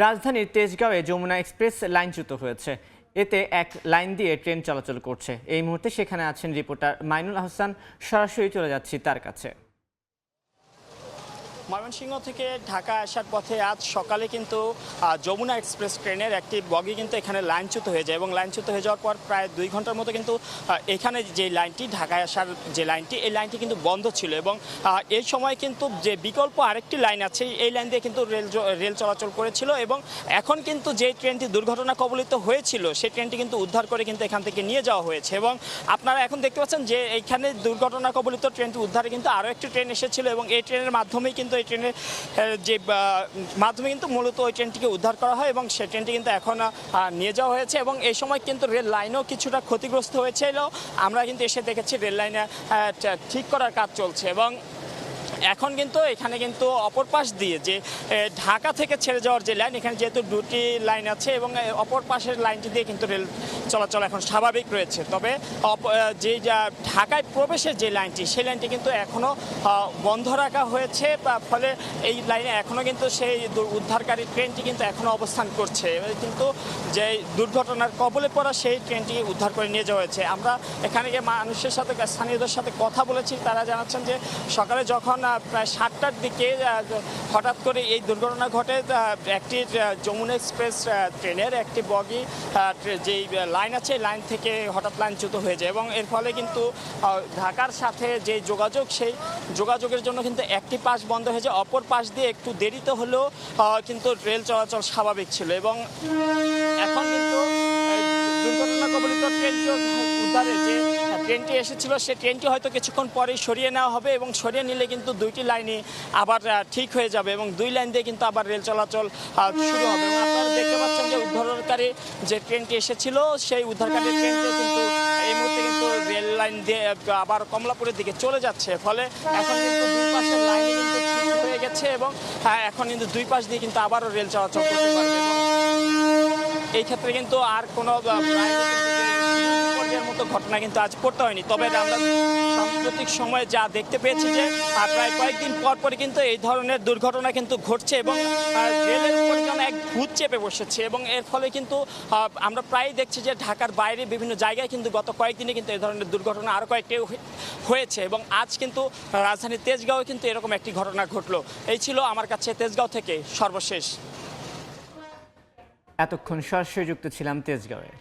রাজধানীর তেজগাঁওয়ে যমুনা এক্সপ্রেস লাইনচ্যুত হয়েছে। এতে এক লাইন দিয়ে ট্রেন চলাচল করছে। এই মুহূর্তে সেখানে আছেন রিপোর্টার মাইনুল আহসান। সরাসরি চলে যাচ্ছি তার কাছে। ময়মনসিংহ থেকে ঢাকা আসার পথে আজ সকালে কিন্তু যমুনা এক্সপ্রেস ট্রেনের একটি বগি কিন্তু এখানে লাইনচ্যুত হয়ে যায় এবং লাইনচ্যুত হয়ে যাওয়ার পর প্রায় 2 ঘন্টার মতো কিন্তু এখানে যে লাইনটি ঢাকায় আসার যে লাইনটি এই লাইনটি কিন্তু বন্ধ ছিল এবং এই সময় কিন্তু যে বিকল্প আরেকটি লাইন আছে এই লাইন দিয়ে কিন্তু রেল চলাচল করেছিল এবং এখন কিন্তু যে ট্রেনটি দুর্ঘটনা কবলিত হয়েছিল সেই ট্রেনটি কিন্তু উদ্ধার করে কিন্তু এখান থেকে নিয়ে যাওয়া হয়েছে এবং আপনারা এখন দেখতে পাচ্ছেন যে এইখানে দুর্ঘটনা কবলিত ট্রেনটি উদ্ধারে কিন্তু আরও একটি ট্রেন এসেছিল এবং এই ট্রেনের মাধ্যমেই কিন্তু এই ট্রেনের যে মাধ্যমে কিন্তু মূলত ওই ট্রেনটিকে উদ্ধার করা হয় এবং সেই ট্রেনটি কিন্তু এখন নিয়ে যাওয়া হয়েছে এবং এই সময় কিন্তু রেল লাইনও কিছুটা ক্ষতিগ্রস্ত হয়েছিল। আমরা কিন্তু এসে দেখেছি রেল লাইনে ঠিক করার কাজ চলছে এবং এখন কিন্তু এখানে কিন্তু অপর পাশ দিয়ে যে ঢাকা থেকে ছেড়ে যাওয়ার যে লাইন, এখানে যেহেতু দুটি লাইন আছে এবং অপর পাশের লাইনটি দিয়ে কিন্তু রেল চলাচল এখন স্বাভাবিক রয়েছে। তবে যে ঢাকায় প্রবেশের যে লাইনটি সেই লাইনটি কিন্তু এখনও বন্ধ রাখা হয়েছে, ফলে এই লাইনে এখনও কিন্তু সেই উদ্ধারকারী ট্রেনটি কিন্তু এখনও অবস্থান করছে। কিন্তু যে দুর্ঘটনার কবলে পড়া সেই ট্রেনটি উদ্ধার করে নিয়ে যাওয়া হয়েছে। আমরা এখানে গিয়ে মানুষের সাথে, স্থানীয়দের সাথে কথা বলেছি। তারা জানাচ্ছেন যে সকালে যখন প্রায় 7টার দিকে হঠাৎ করে এই দুর্ঘটনা ঘটে। একটি যমুনা এক্সপ্রেস ট্রেনের একটি বগি যেই লাইন আছে লাইন থেকে হঠাৎ লাইনচ্যুত হয়ে যায় এবং এর ফলে কিন্তু ঢাকার সাথে যে যোগাযোগ সেই যোগাযোগের জন্য কিন্তু একটি পাশ বন্ধ হয়ে যায়, অপর পাশ দিয়ে একটু দেরিতে হলেও কিন্তু রেল চলাচল স্বাভাবিক ছিল এবং এখন কিন্তু দুর্ঘটনা কবলিত ট্রেনটি উদ্ধারের যে ট্রেনটি এসেছিল সেই ট্রেনটি হয়তো কিছুক্ষণ পরেই সরিয়ে নেওয়া হবে এবং সরিয়ে নিলে কিন্তু দুইটি লাইনই আবার ঠিক হয়ে যাবে এবং দুই লাইন দিয়ে কিন্তু আবার রেল চলাচল শুরু হবে এবং আপনারা দেখতে পাচ্ছেন যে উদ্ধারকারী যে ট্রেনটি এসেছিল সেই উদ্ধারকারী ট্রেনটি কিন্তু এই মুহূর্তে কিন্তু রেল লাইন দিয়ে আবার কমলাপুরের দিকে চলে যাচ্ছে। ফলে এখন কিন্তু দুই পাশের লাইনে কিন্তু ঠিক হয়ে গেছে এবং এখন কিন্তু দুই পাশ দিয়ে কিন্তু আবারও রেল চলাচল করতে পারবে এবং এই ক্ষেত্রে কিন্তু আর কোনো মতো ঘটনা কিন্তু আজ পড়তে হয়নি। তবে আমরা সাম্প্রতিক সময়ে যা দেখতে পেয়েছি যে প্রায় কয়েকদিন পর কিন্তু এই ধরনের দুর্ঘটনা কিন্তু ঘটছে এবং রেলের উপর যেন এক ভূত চেপে বসেছে এবং এর ফলে কিন্তু আমরা প্রায় দেখছি যে ঢাকার বাইরে বিভিন্ন জায়গায় কিন্তু গত কয়েকদিনে কিন্তু এই ধরনের দুর্ঘটনা আরও কয়েকটি হয়েছে এবং আজ কিন্তু রাজধানীর তেজগাঁও কিন্তু এরকম একটি ঘটনা ঘটলো। এই ছিল আমার কাছে তেজগাঁও থেকে সর্বশেষ। এতক্ষণ সরাসরি যুক্ত ছিলাম তেজগাঁওয়ে।